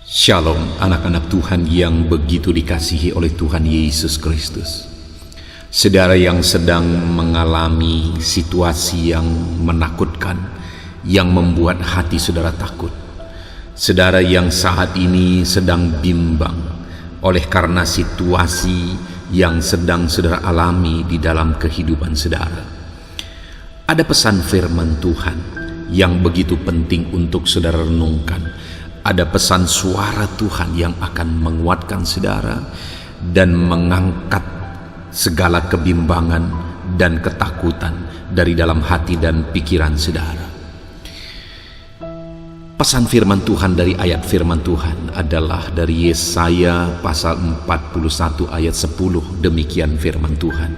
Shalom anak-anak Tuhan yang begitu dikasihi oleh Tuhan Yesus Kristus. Saudara yang sedang mengalami situasi yang menakutkan, yang membuat hati saudara takut. Saudara yang saat ini sedang bimbang oleh karena situasi yang sedang saudara alami di dalam kehidupan saudara. Ada pesan firman Tuhan yang begitu penting untuk saudara renungkan. Ada pesan suara Tuhan yang akan menguatkan saudara dan mengangkat segala kebimbangan dan ketakutan dari dalam hati dan pikiran saudara. Pesan firman Tuhan dari ayat firman Tuhan adalah dari Yesaya pasal 41 ayat 10. Demikian firman Tuhan.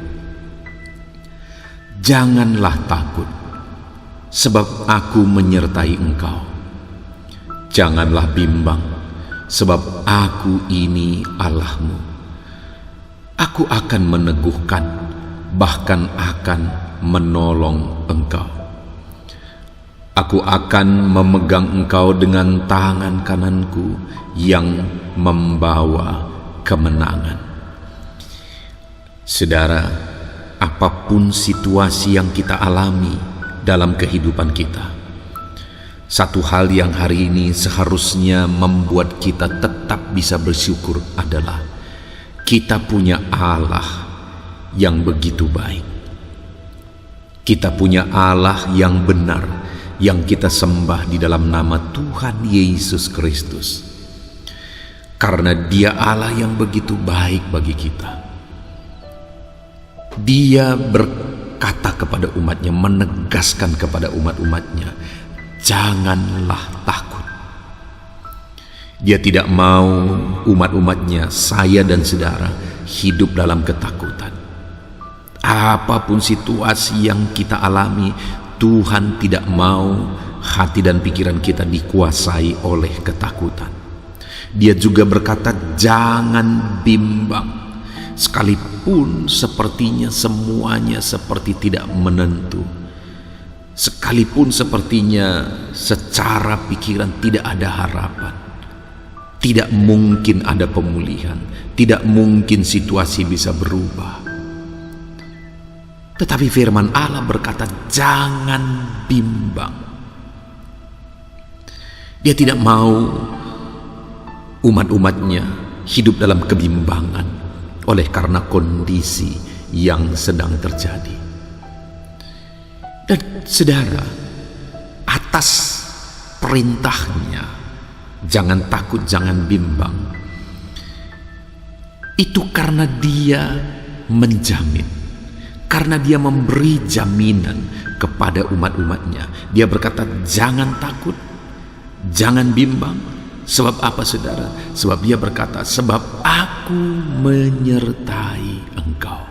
Janganlah takut, sebab aku menyertai engkau. Janganlah bimbang, sebab aku ini Allahmu. Aku akan meneguhkan, bahkan akan menolong engkau. Aku akan memegang engkau dengan tangan kananku yang membawa kemenangan. Saudara, apapun situasi yang kita alami dalam kehidupan kita, satu hal yang hari ini seharusnya membuat kita tetap bisa bersyukur adalah kita punya Allah yang begitu baik. Kita punya Allah yang benar, yang kita sembah di dalam nama Tuhan Yesus Kristus. Karena Dia Allah yang begitu baik bagi kita. Dia berkata kepada umatnya, menegaskan kepada umat-umatnya, janganlah takut. Dia tidak mau umat-umatnya, saya dan saudara, hidup dalam ketakutan. Apapun situasi yang kita alami, Tuhan tidak mau hati dan pikiran kita dikuasai oleh ketakutan. Dia juga berkata, jangan bimbang. Sekalipun sepertinya semuanya seperti tidak menentu, sekalipun sepertinya secara pikiran tidak ada harapan, tidak mungkin ada pemulihan, tidak mungkin situasi bisa berubah. Tetapi firman Allah berkata, jangan bimbang. Dia tidak mau umat-umatnya hidup dalam kebimbangan oleh karena kondisi yang sedang terjadi. Dan saudara, atas perintahnya, jangan takut, jangan bimbang, itu karena Dia menjamin, karena Dia memberi jaminan kepada umat-umatnya. Dia berkata, jangan takut, jangan bimbang. Sebab apa saudara? Sebab Dia berkata, sebab aku menyertai engkau.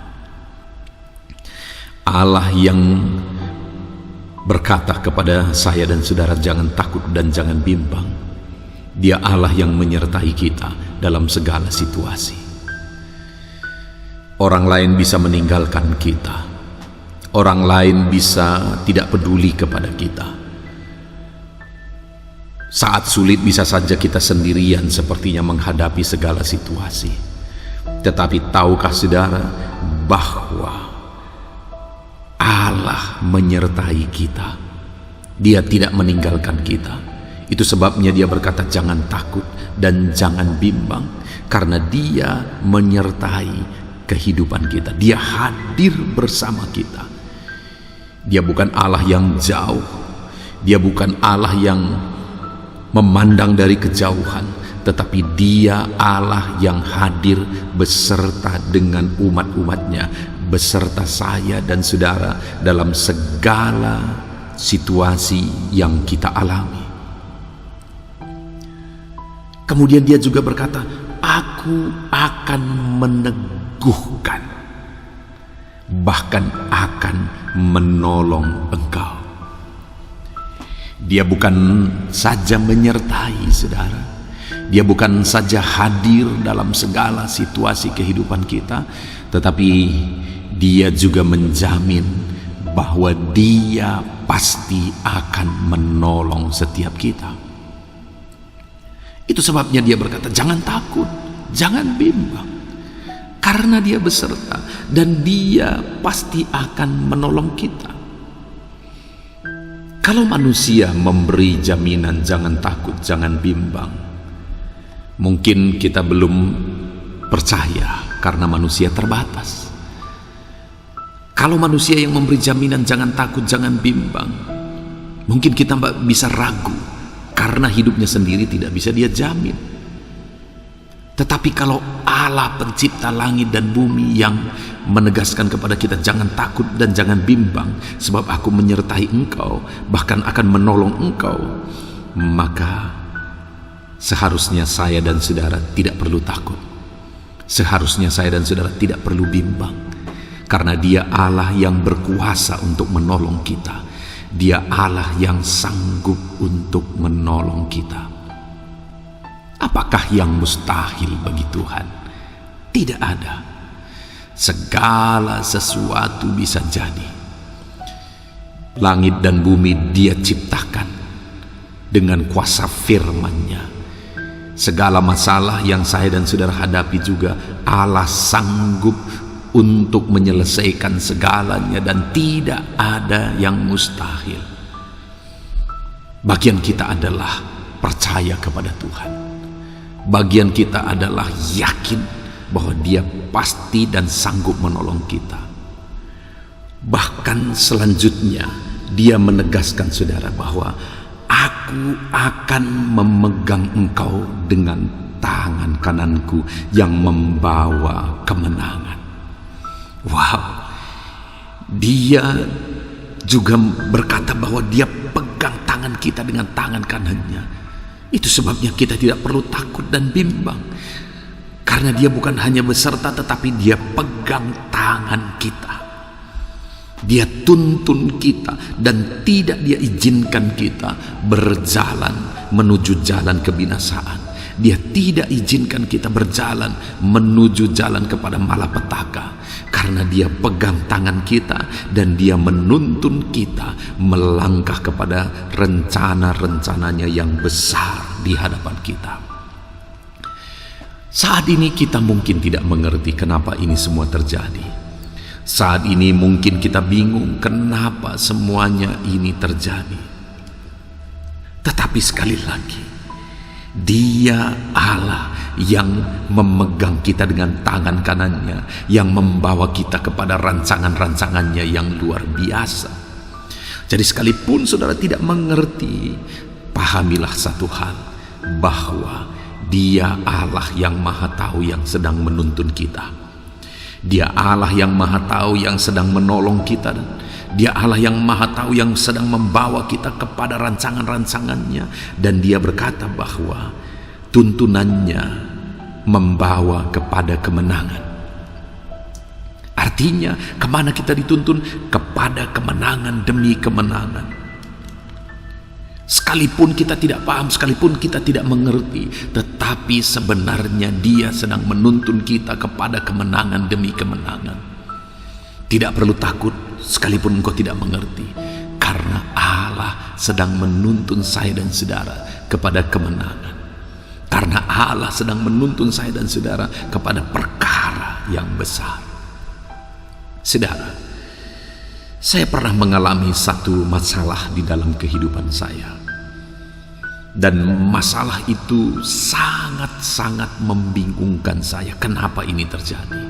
Allah yang berkata kepada saya dan saudara, jangan takut dan jangan bimbang. Dia Allah yang menyertai kita dalam segala situasi. Orang lain bisa meninggalkan kita, orang lain bisa tidak peduli kepada kita. Saat sulit bisa saja kita sendirian sepertinya menghadapi segala situasi. Tetapi tahukah saudara bahwa Allah menyertai kita? Dia tidak meninggalkan kita. Itu sebabnya Dia berkata, jangan takut dan jangan bimbang, karena Dia menyertai kehidupan kita. Dia hadir bersama kita. Dia bukan Allah yang jauh. Dia bukan Allah yang memandang dari kejauhan, tetapi Dia Allah yang hadir beserta dengan umat-umatnya, beserta saya dan saudara dalam segala situasi yang kita alami. Kemudian Dia juga berkata, aku akan meneguhkan, bahkan akan menolong engkau. Dia bukan saja menyertai saudara, Dia bukan saja hadir dalam segala situasi kehidupan kita, tetapi Dia juga menjamin bahwa Dia pasti akan menolong setiap kita. Itu sebabnya dia berkata, jangan takut, jangan bimbang, karena dia beserta dan dia pasti akan menolong kita. Kalau manusia memberi jaminan jangan takut, jangan bimbang, mungkin kita belum percaya karena manusia terbatas. Kalau manusia yang memberi jaminan jangan takut, jangan bimbang, mungkin kita bisa ragu karena hidupnya sendiri tidak bisa dia jamin. Tetapi kalau Allah pencipta langit dan bumi yang menegaskan kepada kita jangan takut dan jangan bimbang, sebab aku menyertai engkau, bahkan akan menolong engkau, maka seharusnya saya dan saudara tidak perlu takut. Seharusnya saya dan saudara tidak perlu bimbang, karena Dia Allah yang berkuasa untuk menolong kita. Dia Allah yang sanggup untuk menolong kita. Apakah yang mustahil bagi Tuhan? Tidak ada. Segala sesuatu bisa jadi. Langit dan bumi Dia ciptakan dengan kuasa firman-Nya. Segala masalah yang saya dan saudara hadapi juga Allah sanggup untuk menyelesaikan segalanya, dan tidak ada yang mustahil. Bagian kita adalah percaya kepada Tuhan. Bagian kita adalah yakin bahwa Dia pasti dan sanggup menolong kita. Bahkan selanjutnya Dia menegaskan saudara bahwa aku akan memegang engkau dengan tangan kananku yang membawa kemenangan. Wow, Dia juga berkata bahwa Dia pegang tangan kita dengan tangan kanannya. Itu sebabnya kita tidak perlu takut dan bimbang, karena Dia bukan hanya beserta, tetapi Dia pegang tangan kita. Dia tuntun kita dan tidak Dia izinkan kita berjalan menuju jalan kebinasaan. Dia tidak izinkan kita berjalan menuju jalan kepada malapetaka, karena Dia pegang tangan kita dan Dia menuntun kita melangkah kepada rencana-rencananya yang besar di hadapan kita. Saat ini kita mungkin tidak mengerti kenapa ini semua terjadi. Saat ini mungkin kita bingung kenapa semuanya ini terjadi. Tetapi sekali lagi, Dia Allah yang memegang kita dengan tangan kanannya, yang membawa kita kepada rancangan-rancangannya yang luar biasa. Jadi sekalipun saudara tidak mengerti, pahamilah satu hal, bahwa Dia Allah yang Maha Tahu yang sedang menuntun kita. Dia Allah yang Maha Tahu yang sedang menolong kita. Dia Allah yang Maha Tahu yang sedang membawa kita kepada rancangan-rancangannya. Dan Dia berkata bahwa tuntunannya membawa kepada kemenangan. Artinya kemana kita dituntun? Kepada kemenangan demi kemenangan. Sekalipun kita tidak paham, sekalipun kita tidak mengerti, tetapi sebenarnya Dia sedang menuntun kita kepada kemenangan demi kemenangan. Tidak perlu takut sekalipun engkau tidak mengerti, karena Allah sedang menuntun saya dan saudara kepada kemenangan. Karena Allah sedang menuntun saya dan saudara kepada perkara yang besar. Saudara, saya pernah mengalami satu masalah di dalam kehidupan saya. Dan masalah itu sangat-sangat membingungkan saya. Kenapa ini terjadi?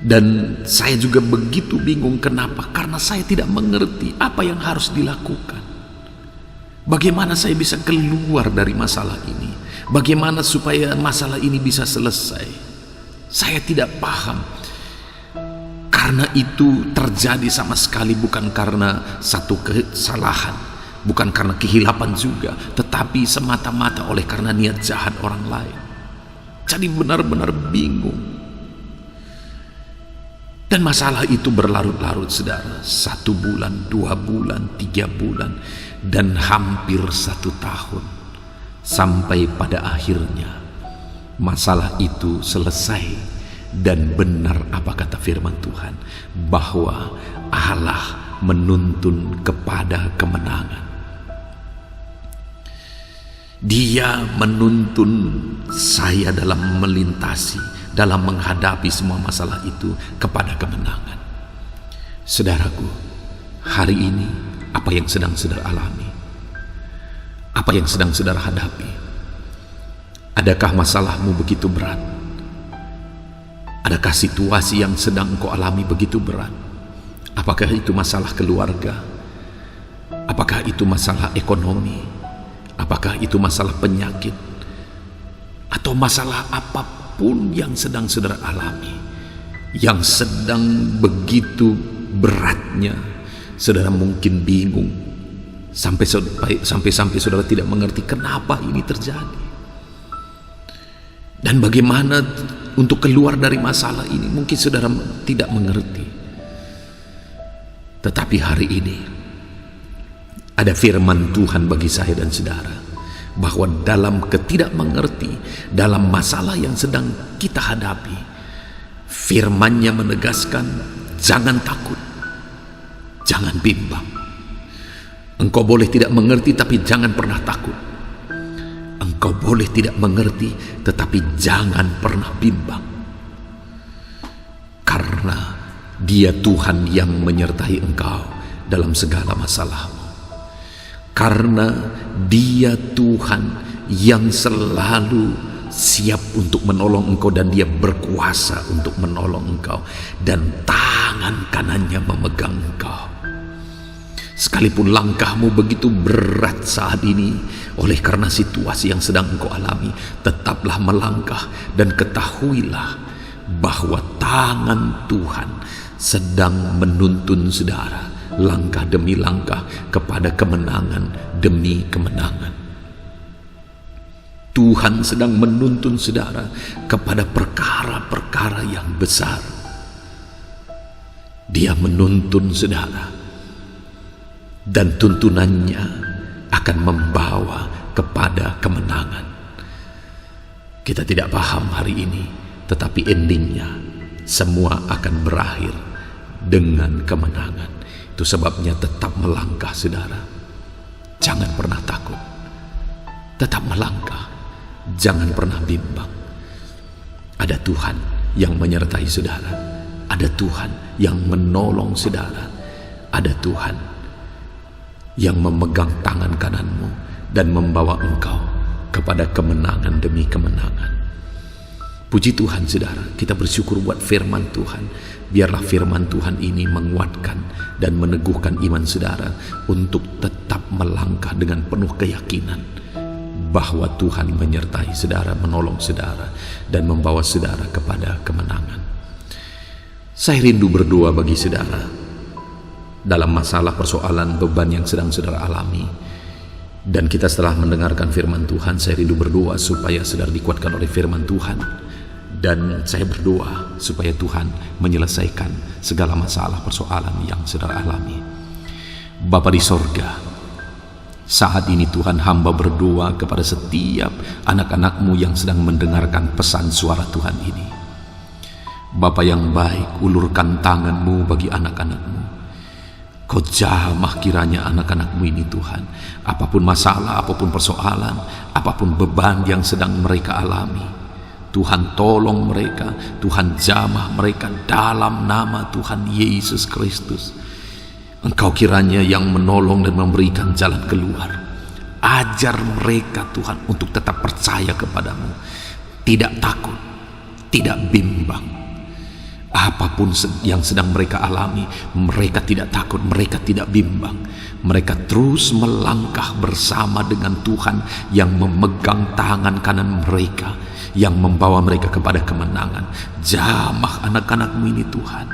Dan saya juga begitu bingung. Kenapa? Karena saya tidak mengerti apa yang harus dilakukan. Bagaimana saya bisa keluar dari masalah ini? Bagaimana supaya masalah ini bisa selesai? Saya tidak paham. Karena itu terjadi sama sekali bukan karena satu kesalahan, bukan karena kehilapan juga, tetapi semata-mata oleh karena niat jahat orang lain. Jadi benar-benar bingung. Dan masalah itu berlarut-larut saudara. 1 bulan, 2 bulan, 3 bulan, dan hampir 1 tahun. Sampai pada akhirnya masalah itu selesai. Dan benar apa kata firman Tuhan, bahwa Allah menuntun kepada kemenangan. Dia menuntun saya dalam melintasi, dalam menghadapi semua masalah itu kepada kemenangan. Saudaraku, hari ini apa yang sedang saudara alami? Apa yang sedang saudara hadapi? Adakah masalahmu begitu berat? Adakah situasi yang sedang kau alami begitu berat? Apakah itu masalah keluarga? Apakah itu masalah ekonomi? Apakah itu masalah penyakit? Atau masalah apapun yang sedang saudara alami, yang sedang begitu beratnya, saudara mungkin bingung, sampai saudara tidak mengerti kenapa ini terjadi. Dan bagaimana untuk keluar dari masalah ini, mungkin saudara tidak mengerti. Tetapi hari ini ada firman Tuhan bagi saya dan saudara, bahwa dalam ketidakmengerti, dalam masalah yang sedang kita hadapi, firman-Nya menegaskan, jangan takut, jangan bimbang. Engkau boleh tidak mengerti, tapi jangan pernah takut. Engkau boleh tidak mengerti, tetapi jangan pernah bimbang. Karena Dia Tuhan yang menyertai engkau dalam segala masalahmu. Karena Dia Tuhan yang selalu siap untuk menolong engkau, dan Dia berkuasa untuk menolong engkau, dan tangan kanannya memegang engkau. Sekalipun langkahmu begitu berat saat ini oleh karena situasi yang sedang engkau alami, tetaplah melangkah dan ketahuilah bahwa tangan Tuhan sedang menuntun saudara langkah demi langkah kepada kemenangan demi kemenangan. Tuhan sedang menuntun saudara kepada perkara-perkara yang besar. Dia menuntun saudara, dan tuntunannya akan membawa kepada kemenangan. Kita tidak paham hari ini, tetapi endingnya semua akan berakhir dengan kemenangan. Itu sebabnya tetap melangkah saudara. Jangan pernah takut. Tetap melangkah. Jangan pernah bimbang. Ada Tuhan yang menyertai saudara. Ada Tuhan yang menolong saudara. Ada Tuhan yang memegang tangan kananmu dan membawa engkau kepada kemenangan demi kemenangan. Puji Tuhan saudara, kita bersyukur buat firman Tuhan. Biarlah firman Tuhan ini menguatkan dan meneguhkan iman saudara untuk tetap melangkah dengan penuh keyakinan bahwa Tuhan menyertai saudara, menolong saudara, dan membawa saudara kepada kemenangan. Saya rindu berdoa bagi saudara dalam masalah persoalan beban yang sedang saudara alami. Dan kita setelah mendengarkan firman Tuhan, saya rindu berdoa supaya saudara dikuatkan oleh firman Tuhan. Dan saya berdoa supaya Tuhan menyelesaikan segala masalah persoalan yang saudara alami. Bapa di sorga, saat ini Tuhan, hamba berdoa kepada setiap anak-anak-Mu yang sedang mendengarkan pesan suara Tuhan ini. Bapa yang baik, ulurkan tangan-Mu bagi anak-anak-Mu. Kau jamah kiranya anak-anak-Mu ini Tuhan. Apapun masalah, apapun persoalan, apapun beban yang sedang mereka alami, Tuhan tolong mereka, Tuhan jamah mereka dalam nama Tuhan Yesus Kristus. Engkau kiranya yang menolong dan memberikan jalan keluar. Ajar mereka Tuhan untuk tetap percaya kepadamu, tidak takut, tidak bimbang. Apapun yang sedang mereka alami, mereka tidak takut, mereka tidak bimbang. Mereka terus melangkah bersama dengan Tuhan yang memegang tangan kanan mereka, yang membawa mereka kepada kemenangan. Jamah anak-anak-Mu ini Tuhan,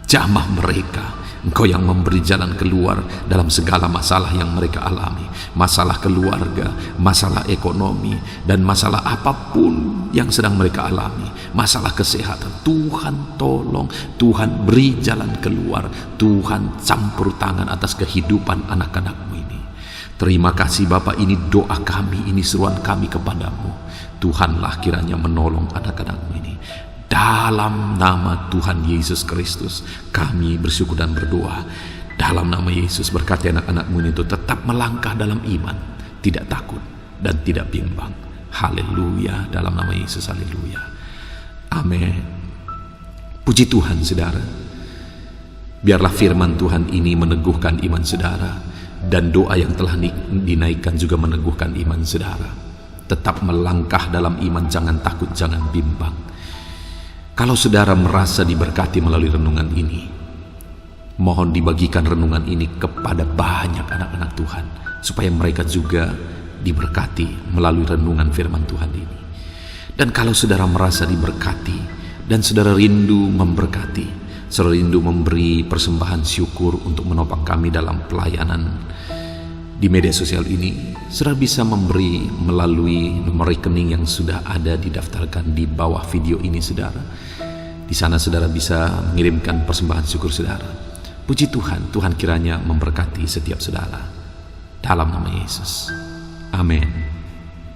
jamah mereka. Engkau yang memberi jalan keluar dalam segala masalah yang mereka alami. Masalah keluarga, masalah ekonomi, dan masalah apapun yang sedang mereka alami. Masalah kesehatan, Tuhan tolong, Tuhan beri jalan keluar, Tuhan campur tangan atas kehidupan anak-anak-Mu ini. Terima kasih Bapa, ini doa kami, ini seruan kami kepadamu. Tuhanlah kiranya menolong anak-anak-Mu ini. Dalam nama Tuhan Yesus Kristus kami bersyukur dan berdoa. Dalam nama Yesus berkati anak-anak-Mu itu tetap melangkah dalam iman, tidak takut dan tidak bimbang. Haleluya, dalam nama Yesus, haleluya. Amin. Puji Tuhan saudara. Biarlah firman Tuhan ini meneguhkan iman saudara, dan doa yang telah dinaikkan juga meneguhkan iman saudara. Tetap melangkah dalam iman, jangan takut, jangan bimbang. Kalau saudara merasa diberkati melalui renungan ini, mohon dibagikan renungan ini kepada banyak anak-anak Tuhan, supaya mereka juga diberkati melalui renungan firman Tuhan ini. Dan kalau saudara merasa diberkati dan saudara rindu memberkati, saudara rindu memberi persembahan syukur untuk menopang kami dalam pelayanan di media sosial ini, saudara bisa memberi melalui nomor rekening yang sudah ada didaftarkan di bawah video ini saudara. Di sana saudara bisa mengirimkan persembahan syukur saudara. Puji Tuhan, Tuhan kiranya memberkati setiap saudara. Dalam nama Yesus. Amin.